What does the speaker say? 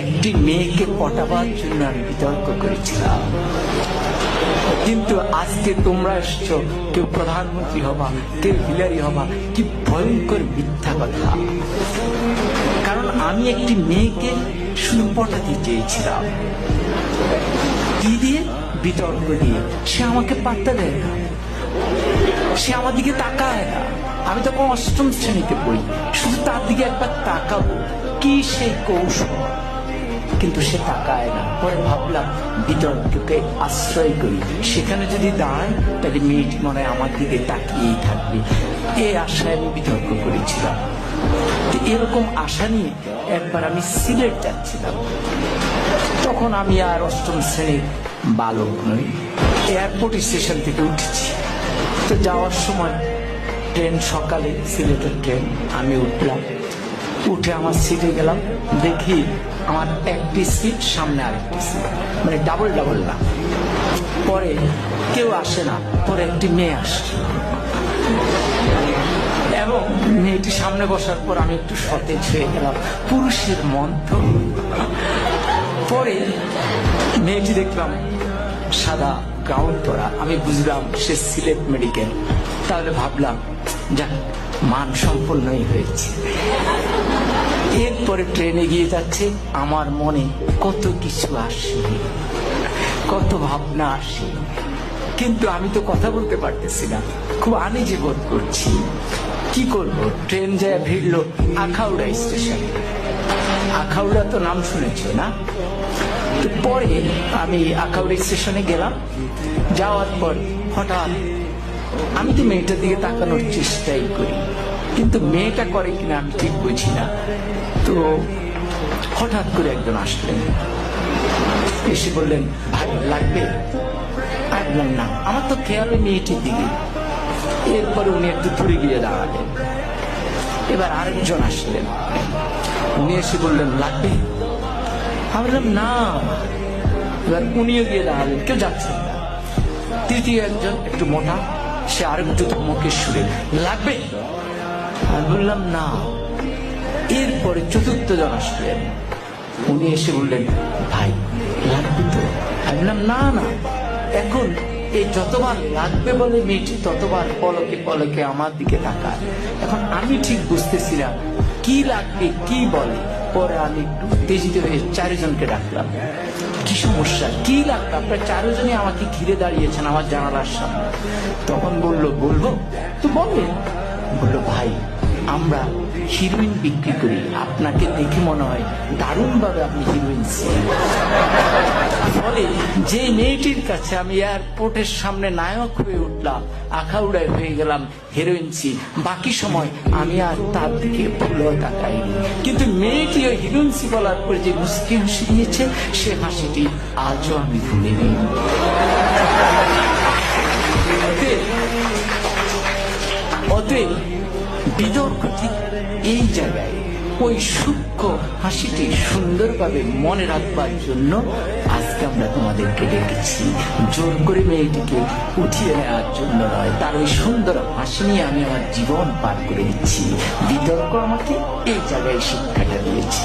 একটি মেয়েকে পটাবার জন্য আমি বিতর্ক করেছিলাম। কিন্তু আজকে তোমরা এসছো, কেউ প্রধানমন্ত্রী হবা, কেউ হিলারি হবা। কি ভয়ঙ্কর মিথ্যা কথা! কারণ আমি একটি মেয়েকে শুধু পটাতে চেয়েছিলাম। কি দিয়ে? বিতর্ক দিয়ে। সে আমাকে পাত্তা দেয় না, সে আমার দিকে তাকায় না। আমি তখন অষ্টম শ্রেণীতে পড়ি, শুধু তার দিকে একবার তাকাবো, কি সেই কৌশল, কিন্তু সে তাকায় না। পরে ভাবলাম বিতর্ককে আশ্রয় করি, সেখানে যদি দাঁড়ায় তাহলে মেয়েটি মনে হয় আমার দিকে তাকিয়েই থাকবে। এই আশায় আমি বিতর্ক করেছিলাম। এরকম আশা নিয়ে একবার আমি সিলেট যাচ্ছিলাম। তখন আমি আর অষ্টম শ্রেণীর বালক নই, এয়ারপোর্ট স্টেশন থেকে উঠেছি। তো যাওয়ার সময় ট্রেন, সকালে সিলেটের ট্রেন, আমি উঠলাম। উঠে আমার সিটে গেলাম, দেখি আমার একটি সিট, সামনে আরেকটি সিট, মানে ডাবল ডাবল না। পরে কেউ আসে না, পরে একটি মেয়ে আসে এবং মেয়েটি সামনে বসার পর আমি একটু সতেজ হয়ে গেলাম। পুরুষের মন তো। পরে মেয়েটি দেখলাম সাদা গাউন পরা, আমি বুঝলাম সে সিলেট মেডিকেল। তাহলে ভাবলাম যাক, মান সম্পন্নই হয়েছে। এরপরে ট্রেন এগিয়ে যাচ্ছে, আমার মনে কত কিছু আসে, কত ভাবনা আসে, কিন্তু আমি তো কথা বলতে পারতেছি না, খুব আনইজি বোধ করছি। কি করব? ট্রেন যায় ভিড়ল আখাউড়া স্টেশন। আখাউড়া তো নাম শুনেছ না? তো পরে আমি আখাউড়া স্টেশনে গেলাম। যাওয়ার পর হঠাৎ আমি তো মেয়েটার দিকে তাকানোর চেষ্টাই করি, কিন্তু মেয়েটা করে কিনা আমি ঠিক বুঝি না। তো হঠাৎ করে একজন আসলেন, এসে বললেন, ভাই লাগবে? আমি বললাম না, আমার তো খেয়াল ওই মেয়েটির দিকে। এরপরে উনি একটু দূরে গিয়ে দাঁড়ালেন। এবার আরেকজন আসলেন, উনি এসে বললেন লাগবে? আমি বললাম না। এবার উনিও গিয়ে দাঁড়ালেন, কেউ যাচ্ছেন না। তৃতীয় একজন একটু মোটা, সে আরেকটু ধমকের সুরে, লাগবে? আমি বললাম না। এরপরে চতুর্থ জন আসলেন, উনি এসে বললেন, ভাই লাগবে তো? আমি বললাম না না। এখন এই যতবার লাগবে বলে মেয়েটি ততবার পলকে পলকে আমার দিকে তাকায়। এখন আমি ঠিক বুঝতেছি না কি লাগবে, কি বলে। পরে আমি একটু উত্তেজিত হয়ে চারজনকে ডাকলাম, কি সমস্যা, কি লাগবে? আপনার চারজনই আমাকে ঘিরে দাঁড়িয়েছেন আমার জানালার সামনে। তখন বলবো তো বললেন। বললো, ভাই আমরা হিরোইন বিক্রি করি, আপনাকে দেখে মনে হয় দারুণ ভাবে আপনি হিরোইন। ফলে যে মেয়েটির কাছে আমি এয়ারপোর্টের সামনে নায়ক হয়ে উঠলাম, আখাউড়ায় হয়ে গেলাম হিরোইন। বাকি সময় আমি আর তার দিকে ভুলেও তাকাইনি, কিন্তু মেয়েটি ওই হিরোইন বলার পর যে মুচকি হাসি দিয়েছে, সে হাসিটি আজও আমি ভুলিনি। অতএব বিতর্ক ঠিক এই জায়গায়, ওই সূক্ষ্ম হাসিটি সুন্দরভাবে মনে রাখবার জন্য আজকে আমরা তোমাদেরকে ডেকেছি। জোর করে মেয়েটিকে উঠিয়ে নেওয়ার জন্য নয়, তার ওই সুন্দর হাসি নিয়ে আমি আমার জীবন পার করে দিচ্ছি। বিতর্ক আমাকে এই জায়গায় শিক্ষাটা দিয়েছে।